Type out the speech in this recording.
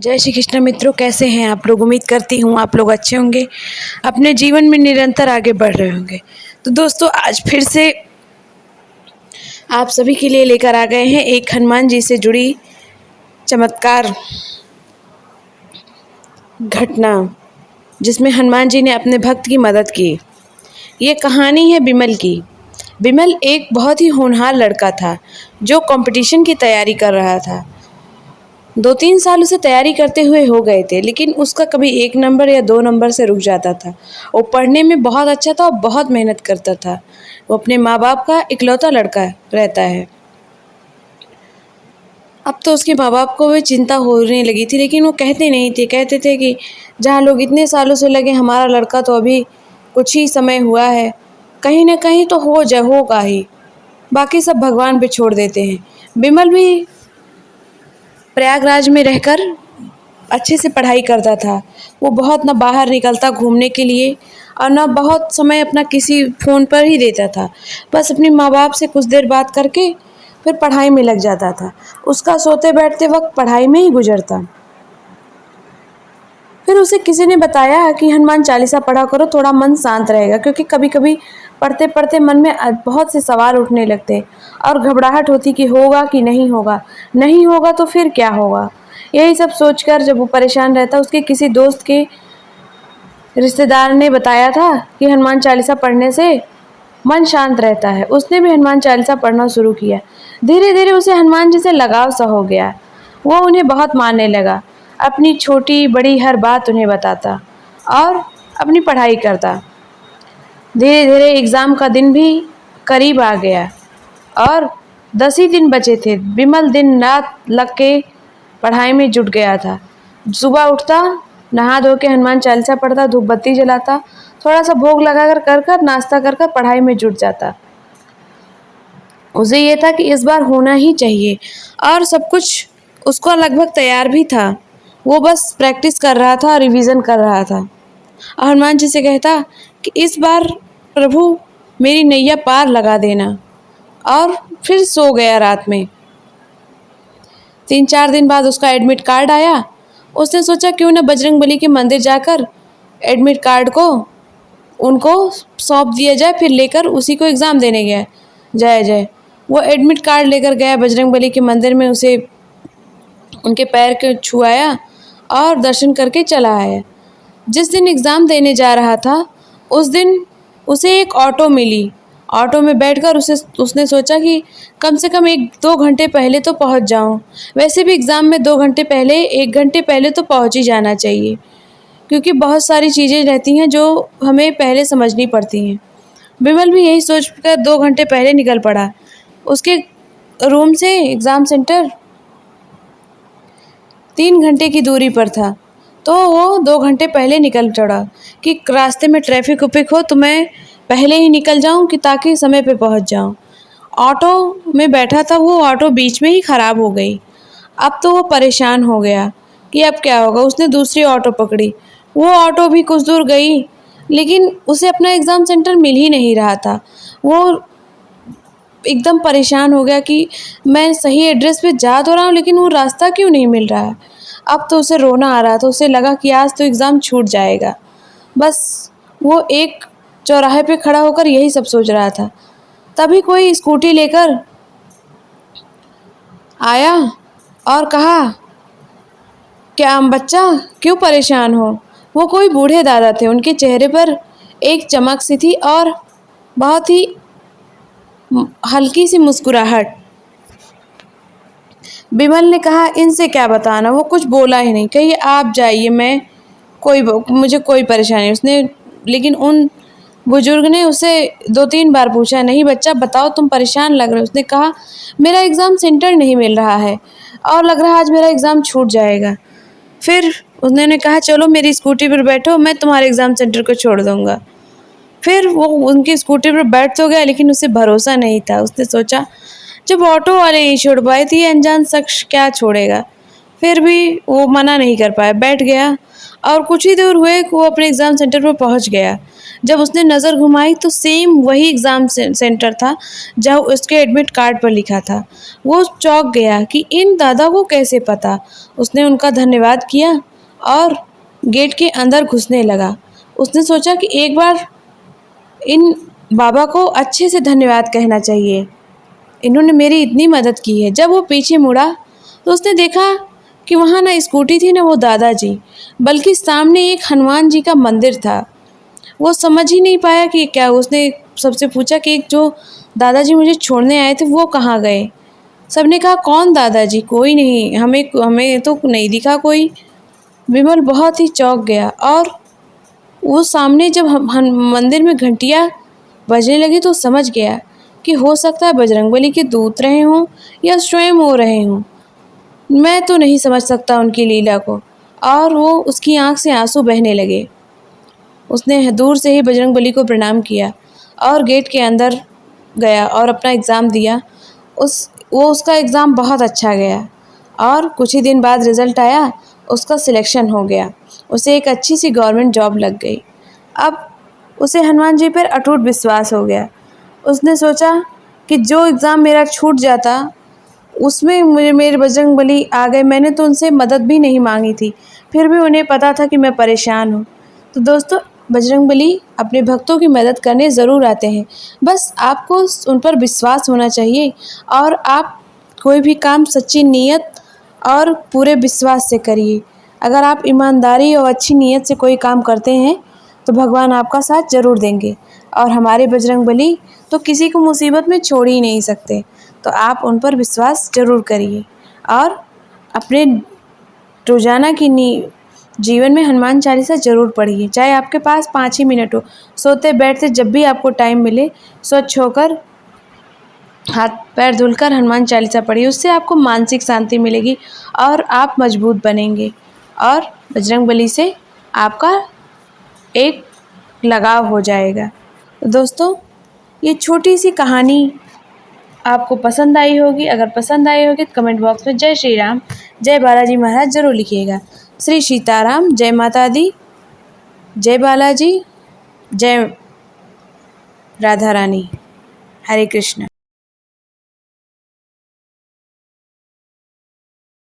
जय श्री कृष्ण मित्रों, कैसे हैं आप लोग। उम्मीद करती हूँ आप लोग अच्छे होंगे, अपने जीवन में निरंतर आगे बढ़ रहे होंगे। तो दोस्तों, आज फिर से आप सभी के लिए लेकर आ गए हैं एक हनुमान जी से जुड़ी चमत्कार घटना, जिसमें हनुमान जी ने अपने भक्त की मदद की। ये कहानी है बिमल की। बिमल एक बहुत ही होनहार लड़का था जो कंपटीशन की तैयारी कर रहा था। 2-3 साल उसे तैयारी करते हुए हो गए थे, लेकिन उसका कभी 1 नंबर या 2 नंबर से रुक जाता था। वो पढ़ने में बहुत अच्छा था और बहुत मेहनत करता था। वो अपने माँ बाप का इकलौता लड़का रहता है। अब तो उसके माँ बाप को भी चिंता होने लगी थी, लेकिन वो कहते नहीं थे। कहते थे कि जहाँ लोग इतने सालों से लगे, हमारा लड़का तो अभी कुछ ही समय हुआ है, कहीं ना कहीं तो होगा ही, बाकी सब भगवान पे छोड़ देते हैं। बिमल भी प्रयागराज में रहकर अच्छे से पढ़ाई करता था। वो बहुत ना बाहर निकलता घूमने के लिए और ना बहुत समय अपना किसी फ़ोन पर ही देता था। बस अपने माँ बाप से कुछ देर बात करके फिर पढ़ाई में लग जाता था। उसका सोते बैठते वक्त पढ़ाई में ही गुजरता। फिर उसे किसी ने बताया कि हनुमान चालीसा पढ़ा करो, थोड़ा मन शांत रहेगा, क्योंकि कभी कभी पढ़ते पढ़ते मन में बहुत से सवाल उठने लगते और घबराहट होती कि होगा कि नहीं होगा, नहीं होगा तो फिर क्या होगा। यही सब सोचकर जब वो परेशान रहता, उसके किसी दोस्त के रिश्तेदार ने बताया था कि हनुमान चालीसा पढ़ने से मन शांत रहता है। उसने भी हनुमान चालीसा पढ़ना शुरू किया। धीरे धीरे उसे हनुमान जी से लगाव सा हो गया। वो उन्हें बहुत मानने लगा। अपनी छोटी बड़ी हर बात उन्हें बताता और अपनी पढ़ाई करता। धीरे धीरे एग्ज़ाम का दिन भी करीब आ गया और 10 ही दिन बचे थे। बिमल दिन रात लग के पढ़ाई में जुट गया था। सुबह उठता, नहा धो के हनुमान चालीसा पढ़ता, धूप बत्ती जलाता, थोड़ा सा भोग लगा कर नाश्ता कर पढ़ाई में जुट जाता। उसे ये था कि इस बार होना ही चाहिए और सब कुछ उसको लगभग तैयार भी था। वो बस प्रैक्टिस कर रहा था और रिवीजन कर रहा था। और हनुमान जी से कहता कि इस बार प्रभु मेरी नैया पार लगा देना, और फिर सो गया रात में। 3-4 दिन बाद उसका एडमिट कार्ड आया। उसने सोचा क्यों न बजरंगबली के मंदिर जाकर एडमिट कार्ड को उनको सौंप दिया जाए, फिर लेकर उसी को एग्ज़ाम देने गया। जय जय। वो एडमिट कार्ड लेकर गया बजरंगबली के मंदिर में, उसे उनके पैर के छुआया और दर्शन करके चला आया। जिस दिन एग्ज़ाम देने जा रहा था, उस दिन उसे एक ऑटो मिली। ऑटो में बैठकर उसने सोचा कि कम से कम 1-2 घंटे पहले तो पहुंच जाऊं। वैसे भी एग्ज़ाम में 2 घंटे पहले, 1 घंटे पहले तो पहुंच ही जाना चाहिए, क्योंकि बहुत सारी चीज़ें रहती हैं जो हमें पहले समझनी पड़ती हैं। बिमल भी यही सोचकर 2 घंटे पहले निकल पड़ा। उसके रूम से एग्ज़ाम सेंटर 3 घंटे की दूरी पर था, तो वो 2 घंटे पहले निकल चढ़ा कि रास्ते में ट्रैफिक उपिक हो तो मैं पहले ही निकल जाऊं कि ताकि समय पे पहुंच जाऊं। ऑटो में बैठा था, वो ऑटो बीच में ही ख़राब हो गई। अब तो वो परेशान हो गया कि अब क्या होगा। उसने दूसरी ऑटो पकड़ी। वो ऑटो भी कुछ दूर गई, लेकिन उसे अपना एग्ज़ाम सेंटर मिल ही नहीं रहा था। वो एकदम परेशान हो गया कि मैं सही एड्रेस पे जा तो रहा हूँ, लेकिन वो रास्ता क्यों नहीं मिल रहा है। अब तो उसे रोना आ रहा था। उसे लगा कि आज तो एग्ज़ाम छूट जाएगा। बस वो एक चौराहे पे खड़ा होकर यही सब सोच रहा था। तभी कोई स्कूटी लेकर आया और कहा, क्या बच्चा क्यों परेशान हो। वो कोई बूढ़े दादा थे। उनके चेहरे पर एक चमक सी थी और बहुत ही हल्की सी मुस्कुराहट। बिमल ने कहा, इनसे क्या बताना। वो कुछ बोला ही नहीं। कहिए आप जाइए, मुझे कोई परेशानी नहीं। उसने लेकिन उन बुजुर्ग ने उसे 2-3 बार पूछा, नहीं बच्चा बताओ, तुम परेशान लग रहे हो। उसने कहा, मेरा एग्ज़ाम सेंटर नहीं मिल रहा है और लग रहा है आज मेरा एग्ज़ाम छूट जाएगा। फिर उन्होंने कहा, चलो मेरी स्कूटी पर बैठो, मैं तुम्हारे एग्ज़ाम सेंटर को छोड़ दूँगा। फिर वो उनकी स्कूटी पर बैठ तो गया, लेकिन उसे भरोसा नहीं था। उसने सोचा, जब ऑटो वाले नहीं छोड़ पाए थे, ये अनजान शख्स क्या छोड़ेगा। फिर भी वो मना नहीं कर पाया, बैठ गया और कुछ ही दूर हुए कि वो अपने एग्ज़ाम सेंटर पर पहुंच गया। जब उसने नज़र घुमाई तो सेम वही एग्ज़ाम सेंटर था जहाँ उसके एडमिट कार्ड पर लिखा था। वो चौंक गया कि इन दादा को कैसे पता। उसने उनका धन्यवाद किया और गेट के अंदर घुसने लगा। उसने सोचा कि एक बार इन बाबा को अच्छे से धन्यवाद कहना चाहिए, इन्होंने मेरी इतनी मदद की है। जब वो पीछे मुड़ा तो उसने देखा कि वहाँ ना स्कूटी थी ना वो दादाजी, बल्कि सामने एक हनुमान जी का मंदिर था। वो समझ ही नहीं पाया कि क्या। उसने सबसे पूछा कि जो दादाजी मुझे छोड़ने आए थे वो कहाँ गए। सबने कहा कौन दादाजी, कोई नहीं, हमें हमें तो नहीं दिखा कोई। विमल बहुत ही चौंक गया और वो सामने जब मंदिर में घंटियाँ बजने लगी तो समझ गया कि हो सकता है बजरंगबली के दूत रहे हों या स्वयं हो रहे हों। मैं तो नहीं समझ सकता उनकी लीला को। और वो उसकी आंख से आंसू बहने लगे। उसने दूर से ही बजरंगबली को प्रणाम किया और गेट के अंदर गया और अपना एग्ज़ाम दिया। उसका एग्ज़ाम बहुत अच्छा गया और कुछ ही दिन बाद रिज़ल्ट आया, उसका सिलेक्शन हो गया। उसे एक अच्छी सी गवर्नमेंट जॉब लग गई। अब उसे हनुमान जी पर अटूट विश्वास हो गया। उसने सोचा कि जो एग्ज़ाम मेरा छूट जाता उसमें मेरे बजरंगबली आ गए। मैंने तो उनसे मदद भी नहीं मांगी थी, फिर भी उन्हें पता था कि मैं परेशान हूँ। तो दोस्तों, बजरंगबली अपने भक्तों की मदद करने ज़रूर आते हैं। बस आपको उन पर विश्वास होना चाहिए और आप कोई भी काम सच्ची नीयत और पूरे विश्वास से करिए। अगर आप ईमानदारी और अच्छी नीयत से कोई काम करते हैं तो भगवान आपका साथ ज़रूर देंगे। और हमारे बजरंगबली तो किसी को मुसीबत में छोड़ ही नहीं सकते। तो आप उन पर विश्वास ज़रूर करिए और अपने रोज़ाना की जीवन में हनुमान चालीसा ज़रूर पढ़िए, चाहे आपके पास 5 ही मिनट हो। सोते बैठते जब भी आपको टाइम मिले, स्वच्छ होकर हाथ पैर धुलकर हनुमान चालीसा पढ़िए। उससे आपको मानसिक शांति मिलेगी और आप मजबूत बनेंगे और बजरंगबली से आपका एक लगाव हो जाएगा। तो दोस्तों, ये छोटी सी कहानी आपको पसंद आई होगी। अगर पसंद आई होगी तो कमेंट बॉक्स में जय श्री राम, जय बालाजी महाराज ज़रूर लिखिएगा। श्री सीताराम, जय माता दी, जय बालाजी, जय राधा रानी, हरे कृष्ण।